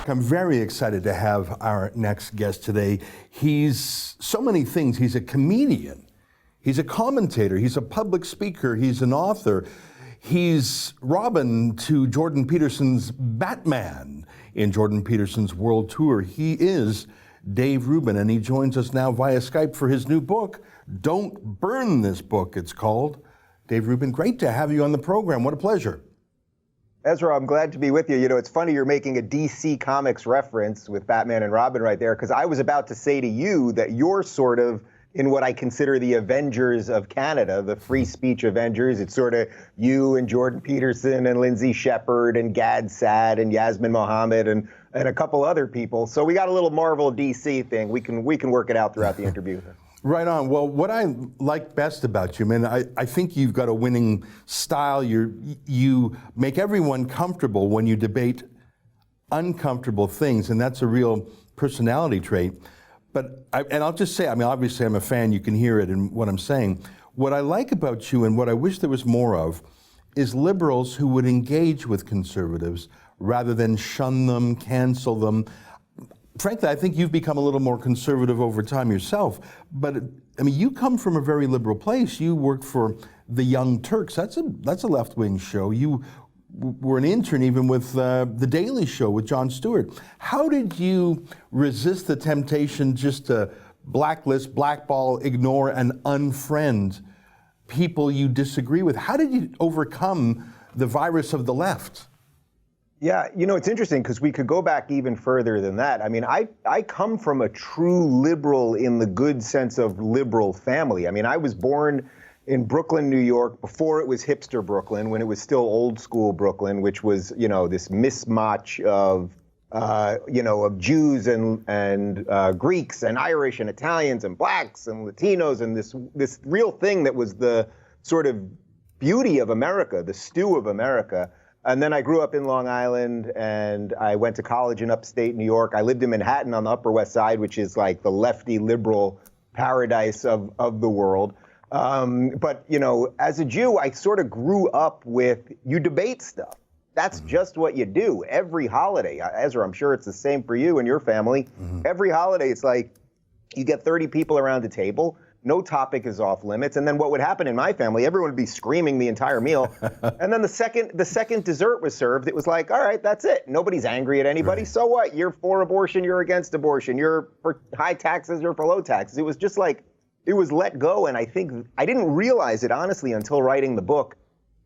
I'm very excited to have our next guest today. He's so many things. He's a comedian, he's a commentator, he's a public speaker, he's an author. He's Robin to Jordan Peterson's Batman in Jordan Peterson's World Tour. He is Dave Rubin, and he joins us now via Skype for his new book, Don't Burn This Book, it's called. Dave Rubin, great to have you on the program. What a pleasure. Ezra, I'm glad to be with you. You know, it's funny you're making a DC Comics reference with Batman and Robin right there, because I was about to say to you that you're sort of in what I consider the Avengers of Canada, the free speech Avengers. It's sort of you and Jordan Peterson and Lindsay Shepard and Gad Saad and Yasmin Mohammed and a couple other people. So we got a little Marvel DC thing. We can work it out throughout the interview. Right on. Well, what I like best about you, man, I think you've got a winning style. You make everyone comfortable when you debate uncomfortable things, and that's a real personality trait. But I'll just say, I mean, obviously I'm a fan, you can hear it in what I'm saying. What I like about you and what I wish there was more of is liberals who would engage with conservatives rather than shun them, cancel them. Frankly, I think you've become a little more conservative over time yourself. But I mean, you come from a very liberal place. You work for the Young Turks. That's a left-wing show. You were an intern even with The Daily Show with Jon Stewart. How did you resist the temptation just to blacklist, blackball, ignore, and unfriend people you disagree with? How did you overcome the virus of the left? Yeah, you know, it's interesting because we could go back even further than that. I mean, I come from a true liberal in the good sense of liberal family. I mean, I was born in Brooklyn, New York, before it was hipster Brooklyn, when it was still old school Brooklyn, which was, you know, this mismatch of, of Jews and Greeks and Irish and Italians and blacks and Latinos, and this real thing that was the sort of beauty of America, the stew of America. And then I grew up in Long Island, and I went to college in upstate New York. I lived in Manhattan on the Upper West Side, which is like the lefty liberal paradise of the world. But, you know, as a Jew, I sort of grew up with, you debate stuff. That's just what you do. Every holiday, Ezra, I'm sure it's the same for you and your family. Every holiday, it's like you get 30 people around the table. No topic is off limits. And then what would happen in my family, everyone would be screaming the entire meal. And then the second dessert was served, it was like, all right, that's it. Nobody's angry at anybody. Right. So what? You're for abortion, you're against abortion. You're for high taxes, you're for low taxes. It was just like, it was let go. And I think I didn't realize it, honestly, until writing the book,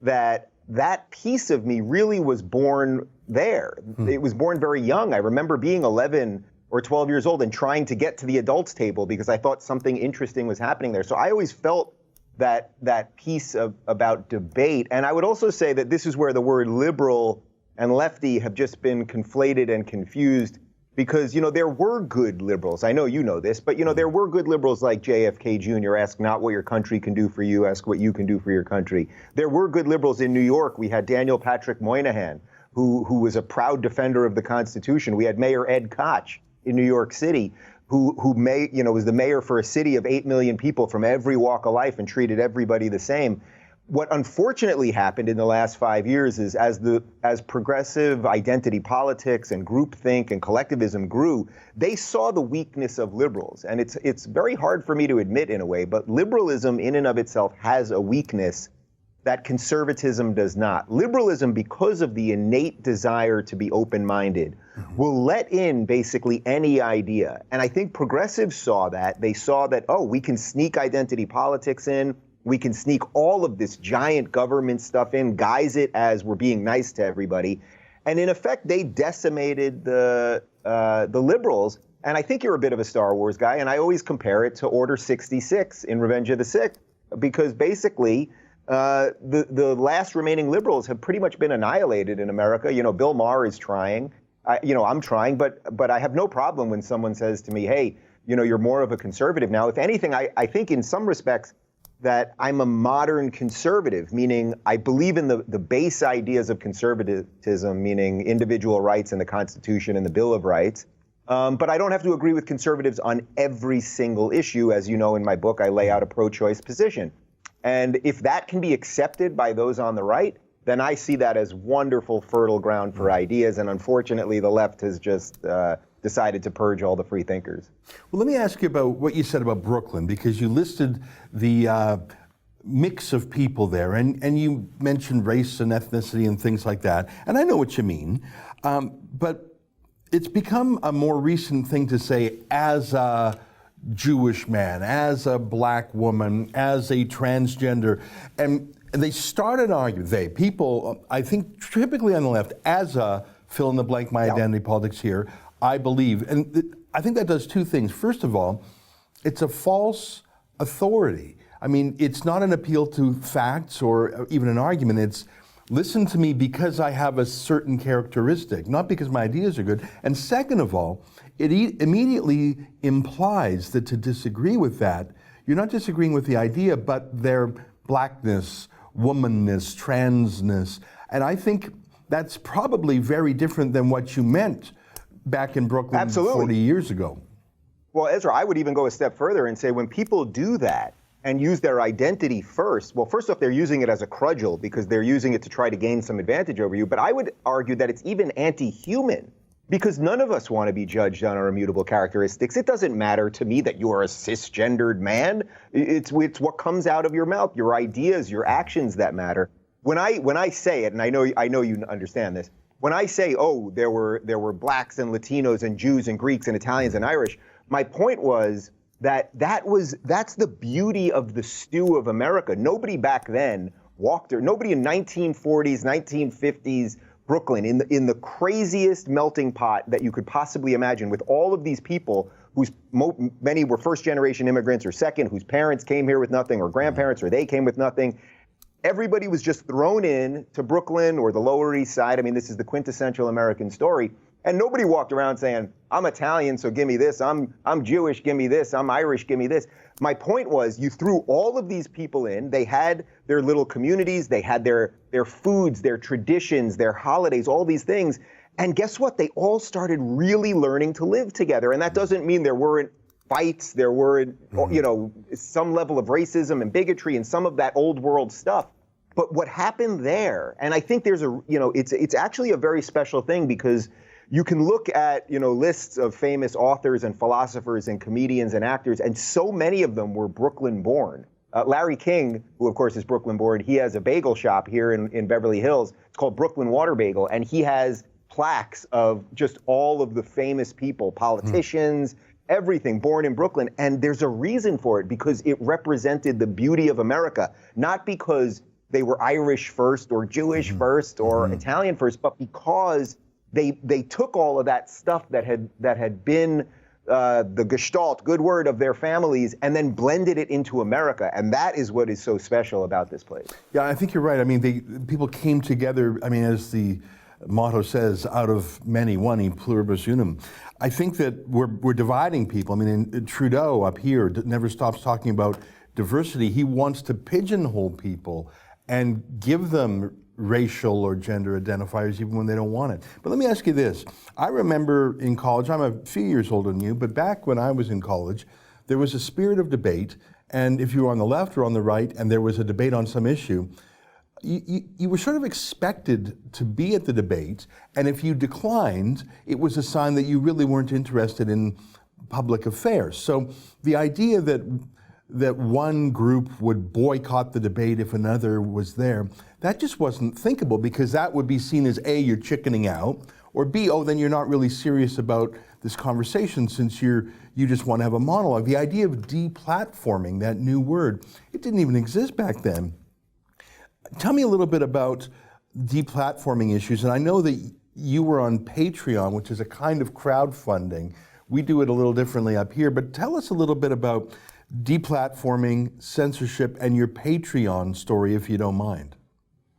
that piece of me really was born there. It was born very young. I remember being 11 or 12 years old and trying to get to the adults table because I thought something interesting was happening there. So I always felt that piece about debate. And I would also say that this is where the word liberal and lefty have just been conflated and confused, because, you know, there were good liberals. I know you know this, but, you know, there were good liberals like JFK Jr. Ask not what your country can do for you, ask what you can do for your country. There were good liberals in New York. We had Daniel Patrick Moynihan, who was a proud defender of the Constitution. We had Mayor Ed Koch in New York City, who was the mayor for a city of 8 million people from every walk of life and treated everybody the same. What unfortunately happened in the last 5 years is as progressive identity politics and groupthink and collectivism grew, they saw the weakness of liberals. And it's very hard for me to admit in a way, but liberalism in and of itself has a weakness that conservatism does not. Liberalism, because of the innate desire to be open-minded, will let in basically any idea. And I think progressives saw that. They saw that, oh, we can sneak identity politics in. We can sneak all of this giant government stuff in, guise it as we're being nice to everybody. And in effect, they decimated the liberals. And I think you're a bit of a Star Wars guy, and I always compare it to Order 66 in Revenge of the Sith, because basically, the last remaining liberals have pretty much been annihilated in America. You know, Bill Maher is trying. I'm trying, but I have no problem when someone says to me, hey, you know, you're more of a conservative now. If anything, I think in some respects that I'm a modern conservative, meaning I believe in the base ideas of conservatism, meaning individual rights and the Constitution and the Bill of Rights. But I don't have to agree with conservatives on every single issue. As you know, in my book, I lay out a pro-choice position. And if that can be accepted by those on the right, then I see that as wonderful, fertile ground for ideas. And unfortunately, the left has just decided to purge all the free thinkers. Well, let me ask you about what you said about Brooklyn, because you listed the mix of people there, and you mentioned race and ethnicity and things like that. And I know what you mean, but it's become a more recent thing to say as a Jewish man, as a black woman, as a transgender. And they started arguing, people, I think typically on the left, as a fill in the blank, my identity politics here, I believe. And I think that does two things. First of all, it's a false authority. I mean, it's not an appeal to facts or even an argument. It's listen to me because I have a certain characteristic, not because my ideas are good. And second of all, it immediately implies that to disagree with that, you're not disagreeing with the idea, but their blackness, womanness, transness. And I think that's probably very different than what you meant back in Brooklyn Absolutely. 40 years ago. Well, Ezra, I would even go a step further and say when people do that and use their identity first, well, first off, they're using it as a cudgel because they're using it to try to gain some advantage over you. But I would argue that it's even anti-human because none of us want to be judged on our immutable characteristics. It doesn't matter to me that you are a cisgendered man. It's what comes out of your mouth, your ideas, your actions that matter. When I say it, and I know you understand this, when I say, oh, there were blacks and Latinos and Jews and Greeks and Italians and Irish, my point was that's the beauty of the stew of America. Nobody back then nobody in 1940s, 1950s Brooklyn, in the craziest melting pot that you could possibly imagine, with all of these people whose many were first generation immigrants or second, whose parents came here with nothing, or grandparents, or they came with nothing. Everybody was just thrown in to Brooklyn or the Lower East Side. I mean, this is the quintessential American story. And nobody walked around saying, I'm Italian, so give me this. I'm Jewish, give me this. I'm Irish, give me this. My point was you threw all of these people in. They had their little communities. They had their foods, their traditions, their holidays, all these things. And guess what? They all started really learning to live together. And that doesn't mean there weren't fights. There weren't, some level of racism and bigotry and some of that old world stuff. But what happened there, and I think there's it's actually a very special thing because you can look at, lists of famous authors and philosophers and comedians and actors, and so many of them were Brooklyn born. Larry King, who of course is Brooklyn born, he has a bagel shop here in Beverly Hills. It's called Brooklyn Water Bagel, and he has plaques of just all of the famous people, politicians, everything born in Brooklyn. And there's a reason for it, because it represented the beauty of America, not because they were Irish first or Jewish first or Italian first, but because they took all of that stuff that had been the gestalt, good word, of their families, and then blended it into America. And that is what is so special about this place. Yeah, I think you're right. I mean, people came together, I mean, as the motto says, out of many, one, in pluribus unum. I think that we're dividing people. I mean, Trudeau up here never stops talking about diversity. He wants to pigeonhole people and give them racial or gender identifiers even when they don't want it. But let me ask you this. I remember in college, I'm a few years older than you, but back when I was in college, there was a spirit of debate, and if you were on the left or on the right and there was a debate on some issue, you were sort of expected to be at the debate, and if you declined, it was a sign that you really weren't interested in public affairs. So the idea that one group would boycott the debate if another was there, that just wasn't thinkable, because that would be seen as A, you're chickening out, or B, oh, then you're not really serious about this conversation since you just want to have a monologue. The idea of deplatforming, that new word, it didn't even exist back then. Tell me a little bit about deplatforming issues, and I know that you were on Patreon, which is a kind of crowdfunding. We do it a little differently up here, but tell us a little bit about deplatforming, censorship, and your Patreon story, if you don't mind.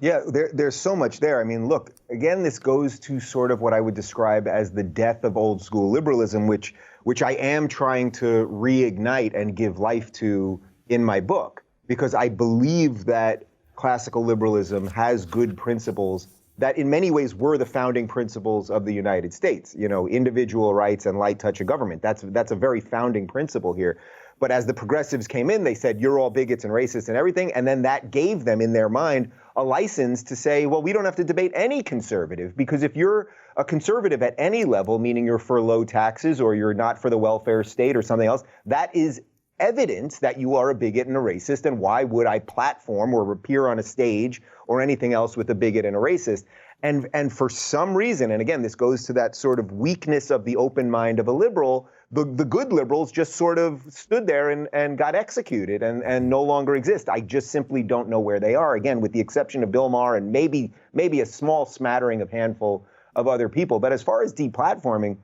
Yeah, there's so much there. I mean, look, again, this goes to sort of what I would describe as the death of old school liberalism, which I am trying to reignite and give life to in my book, because I believe that classical liberalism has good principles that in many ways were the founding principles of the United States, individual rights and light touch of government. That's a very founding principle here. But as the progressives came in, they said, you're all bigots and racists and everything. And then that gave them, in their mind, a license to say, well, we don't have to debate any conservative, because if you're a conservative at any level, meaning you're for low taxes or you're not for the welfare state or something else, that is evidence that you are a bigot and a racist. And why would I platform or appear on a stage or anything else with a bigot and a racist? And for some reason, and again, this goes to that sort of weakness of the open mind of a liberal, the good liberals just sort of stood there and got executed and no longer exist. I just simply don't know where they are, again, with the exception of Bill Maher and maybe a small smattering of handful of other people. But as far as deplatforming,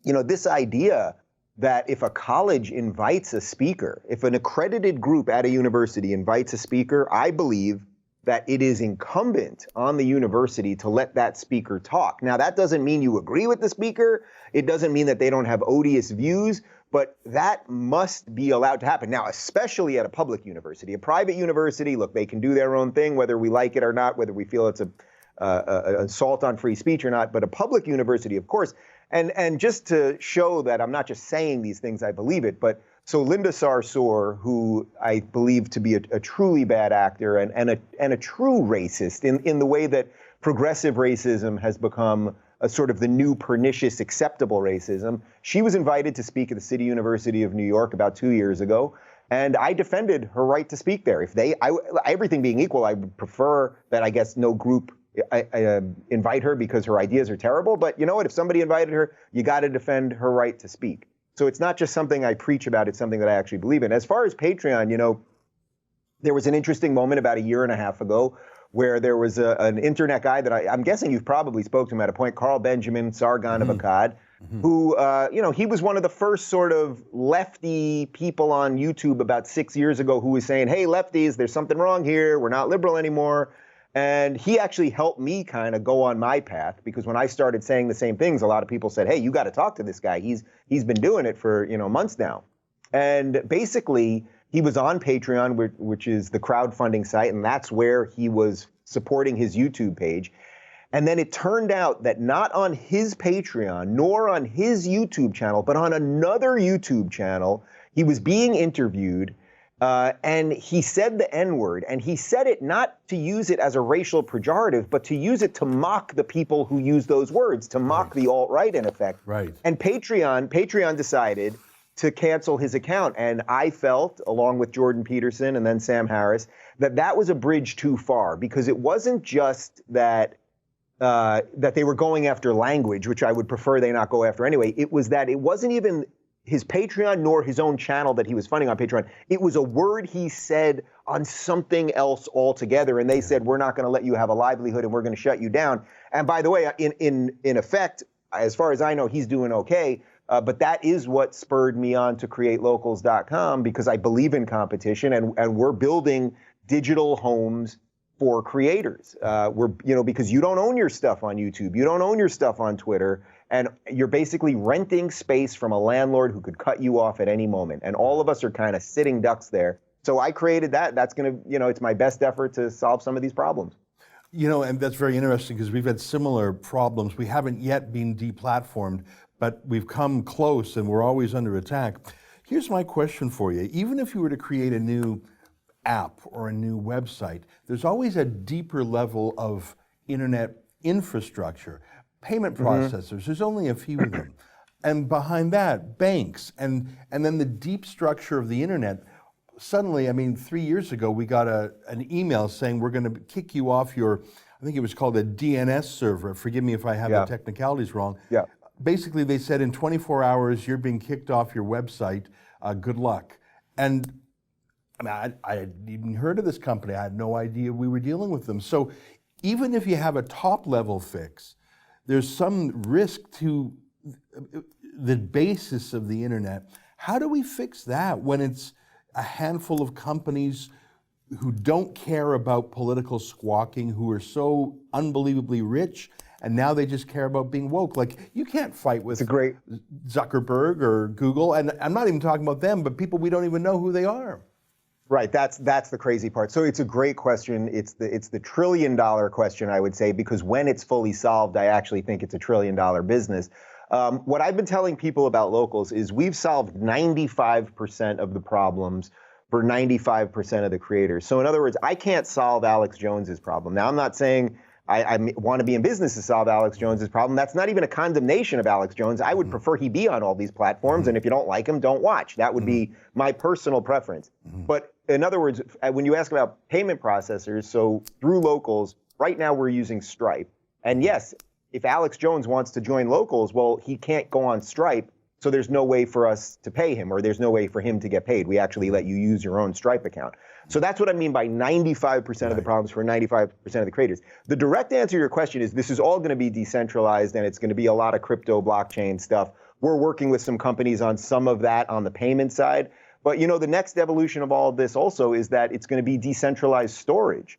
this idea that if a college invites a speaker, if an accredited group at a university invites a speaker, I believe that it is incumbent on the university to let that speaker talk. Now, that doesn't mean you agree with the speaker. It doesn't mean that they don't have odious views, but that must be allowed to happen. Now, especially at a public university. A private university, look, they can do their own thing, whether we like it or not, whether we feel it's an assault on free speech or not, but a public university, of course. And just to show that I'm not just saying these things, I believe it, but so Linda Sarsour, who I believe to be a truly bad actor and a true racist in the way that progressive racism has become a sort of the new pernicious acceptable racism, she was invited to speak at the City University of New York about 2 years ago. And I defended her right to speak there. Everything being equal, I would prefer that, I guess, no group invite her because her ideas are terrible. But you know what? If somebody invited her, you got to defend her right to speak. So it's not just something I preach about, it's something that I actually believe in. As far as Patreon, there was an interesting moment about a year and a half ago where there was an internet guy that I'm guessing you've probably spoke to him at a point, Carl Benjamin Sargon of Akkad, who, he was one of the first sort of lefty people on YouTube about 6 years ago who was saying, hey, lefties, there's something wrong here. We're not liberal anymore. And he actually helped me kind of go on my path, because when I started saying the same things, a lot of people said, hey, you got to talk to this guy. He's been doing it for, months now. And basically, he was on Patreon, which is the crowdfunding site, and that's where he was supporting his YouTube page. And then it turned out that not on his Patreon, nor on his YouTube channel, but on another YouTube channel, he was being interviewed. And he said the N-word, and he said it not to use it as a racial pejorative, but to use it to mock the people who use those words, to mock the alt-right, in effect. Right. And Patreon decided to cancel his account. And I felt, along with Jordan Peterson and then Sam Harris, that was a bridge too far, because it wasn't just that they were going after language, which I would prefer they not go after anyway. It was that it wasn't even his Patreon nor his own channel that he was funding on Patreon. It was a word he said on something else altogether. And they said, we're not going to let you have a livelihood and we're going to shut you down. And by the way, in effect, as far as I know, he's doing okay. But that is what spurred me on to create locals.com, because I believe in competition and we're building digital homes for creators. Because you don't own your stuff on YouTube. You don't own your stuff on Twitter. And you're basically renting space from a landlord who could cut you off at any moment. And all of us are kind of sitting ducks there. So I created that. That's going to, it's my best effort to solve some of these problems. And that's very interesting, because we've had similar problems. We haven't yet been deplatformed, but we've come close and we're always under attack. Here's my question for you. Even if you were to create a new app or a new website, there's always a deeper level of internet infrastructure. Payment processors, there's only a few of them. And behind that, banks, and then the deep structure of the internet. Suddenly, 3 years ago, we got an email saying we're going to kick you off your, I think it was called a DNS server. Forgive me if I have the technicalities wrong. Yeah. Basically, they said in 24 hours, you're being kicked off your website. Good luck. And I hadn't even heard of this company. I had no idea we were dealing with them. So even if you have a top level fix, there's some risk to the basis of the internet. How do we fix that when it's a handful of companies who don't care about political squawking, who are so unbelievably rich, and now they just care about being woke? Like, you can't fight with Zuckerberg or Google, and I'm not even talking about them, but people we don't even know who they are. Right, that's the crazy part. So it's a great question. It's the $1 trillion question, I would say, because when it's fully solved, I actually think it's $1 trillion business. What I've been telling people about locals is we've solved 95% of the problems for 95% of the creators. So in other words, I can't solve Alex Jones's problem. Now, I'm not saying I want to be in business to solve Alex Jones's problem. That's not even a condemnation of Alex Jones. I would prefer he be on all these platforms, and if you don't like him, don't watch. That would be my personal preference. But in other words, when you ask about payment processors, so through locals, right now we're using Stripe. And yes, if Alex Jones wants to join locals, well, he can't go on Stripe, so there's no way for us to pay him, or there's no way for him to get paid. We actually let you use your own Stripe account. So that's what I mean by 95% of the problems for 95% of the creators. The direct answer to your question is this is all going to be decentralized, and it's going to be a lot of crypto blockchain stuff. We're working with some companies on some of that on the payment side. But the next evolution of all of this also is that it's going to be decentralized storage.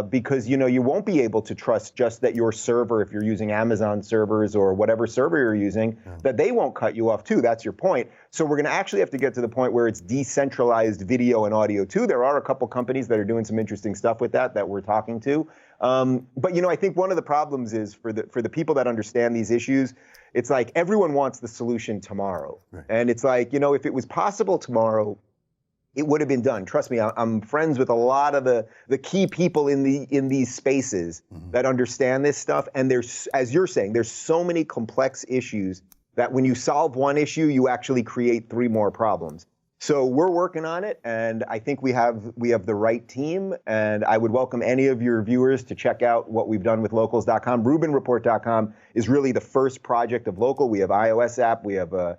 Because you won't be able to trust just that your server, if you're using Amazon servers or whatever server you're using, that they won't cut you off too. That's your point. So we're going to actually have to get to the point where it's decentralized video and audio too. There are a couple companies that are doing some interesting stuff with that we're talking to. But I think one of the problems is for the people that understand these issues, it's like everyone wants the solution tomorrow. Right. And it's like, if it was possible tomorrow, it would have been done. Trust me, I'm friends with a lot of the key people in these spaces that understand this stuff. And there's, as you're saying, there's so many complex issues that when you solve one issue, you actually create 3 more problems. So we're working on it, and I think we have the right team. And I would welcome any of your viewers to check out what we've done with locals.com. RubinReport.com is really the first project of Local. We have iOS app, we have a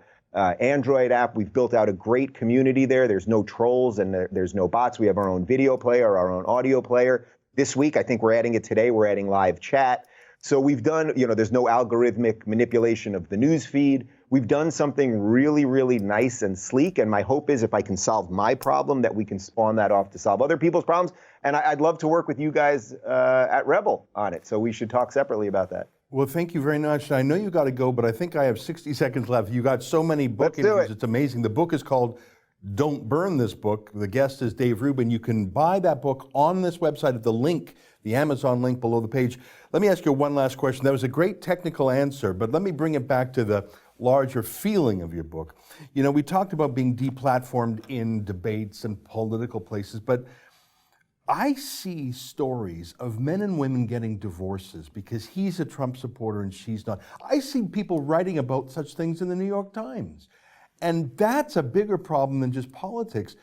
Android app. We've built out a great community there. There's no trolls and there's no bots. We have our own video player, our own audio player. This week, I think we're adding it today, we're adding live chat. So we've done, there's no algorithmic manipulation of the news feed. We've done something really, really nice and sleek. And my hope is if I can solve my problem, that we can spawn that off to solve other people's problems. And I'd love to work with you guys at Rebel on it. So we should talk separately about that. Well, thank you very much. I know you got to go, but I think I have 60 seconds left. You got so many book interviews. It's amazing. The book is called Don't Burn This Book. The guest is Dave Rubin. You can buy that book on this website at the link, the Amazon link below the page. Let me ask you one last question. That was a great technical answer, but let me bring it back to the larger feeling of your book. We talked about being deplatformed in debates and political places, but I see stories of men and women getting divorces because he's a Trump supporter and she's not. I see people writing about such things in the New York Times. And that's a bigger problem than just politics.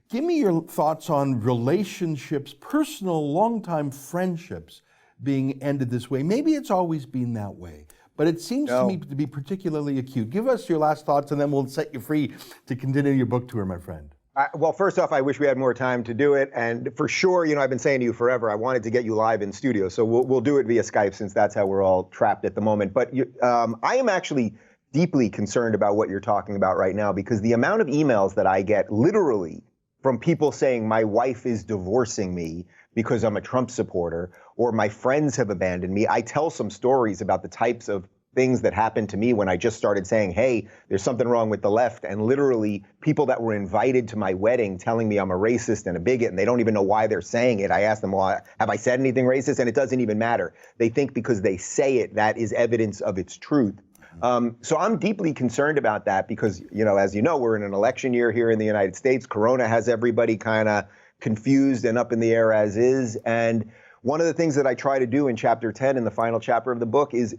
Give me your thoughts on relationships, personal, longtime friendships being ended this way. Maybe it's always been that way, but it seems to me to be particularly acute. Give us your last thoughts and then we'll set you free to continue your book tour, my friend. Well, first off, I wish we had more time to do it. And for sure, I've been saying to you forever, I wanted to get you live in studio. So we'll do it via Skype since that's how we're all trapped at the moment. But I am actually deeply concerned about what you're talking about right now, because the amount of emails that I get literally from people saying my wife is divorcing me because I'm a Trump supporter, or my friends have abandoned me. I tell some stories about the types of things that happened to me when I just started saying, hey, there's something wrong with the left. And literally people that were invited to my wedding telling me I'm a racist and a bigot, and they don't even know why they're saying it. I asked them, well, have I said anything racist? And it doesn't even matter. They think because they say it, that is evidence of its truth. So I'm deeply concerned about that because, as you know, we're in an election year here in the United States. Corona has everybody kind of confused and up in the air as is. And one of the things that I try to do in chapter 10, in the final chapter of the book, is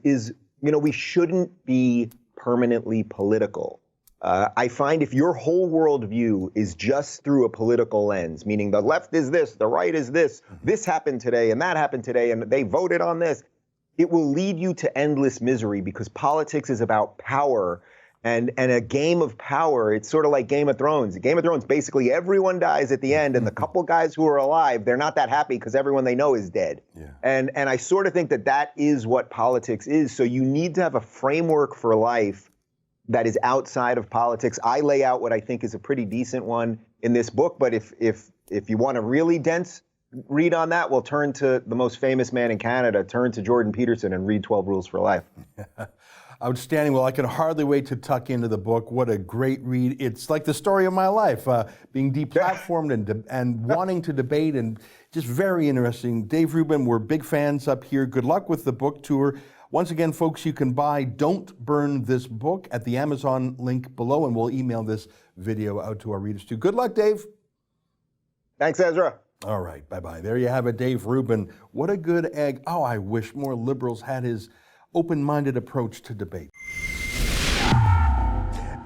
we shouldn't be permanently political. I find if your whole worldview is just through a political lens, meaning the left is this, the right is this, this happened today and that happened today and they voted on this, it will lead you to endless misery because politics is about power. And a game of power, it's sort of like Game of Thrones. Game of Thrones, basically everyone dies at the end, and the couple guys who are alive, they're not that happy because everyone they know is dead. Yeah. And I sort of think that is what politics is. So you need to have a framework for life that is outside of politics. I lay out what I think is a pretty decent one in this book, but if you want a really dense read on that, we'll turn to the most famous man in Canada, turn to Jordan Peterson and read 12 Rules for Life. Outstanding. Well, I can hardly wait to tuck into the book. What a great read. It's like the story of my life, being deplatformed and wanting to debate, and just very interesting. Dave Rubin, we're big fans up here. Good luck with the book tour. Once again, folks, you can buy Don't Burn This Book at the Amazon link below, and we'll email this video out to our readers too. Good luck, Dave. Thanks, Ezra. All right, bye-bye. There you have it, Dave Rubin. What a good egg. Oh, I wish more liberals had his open-minded approach to debate.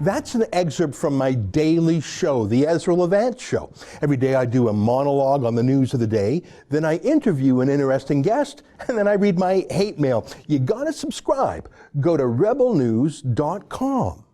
That's an excerpt from my daily show, The Ezra Levant Show. Every day I do a monologue on the news of the day, then I interview an interesting guest, and then I read my hate mail. You gotta subscribe. Go to rebelnews.com.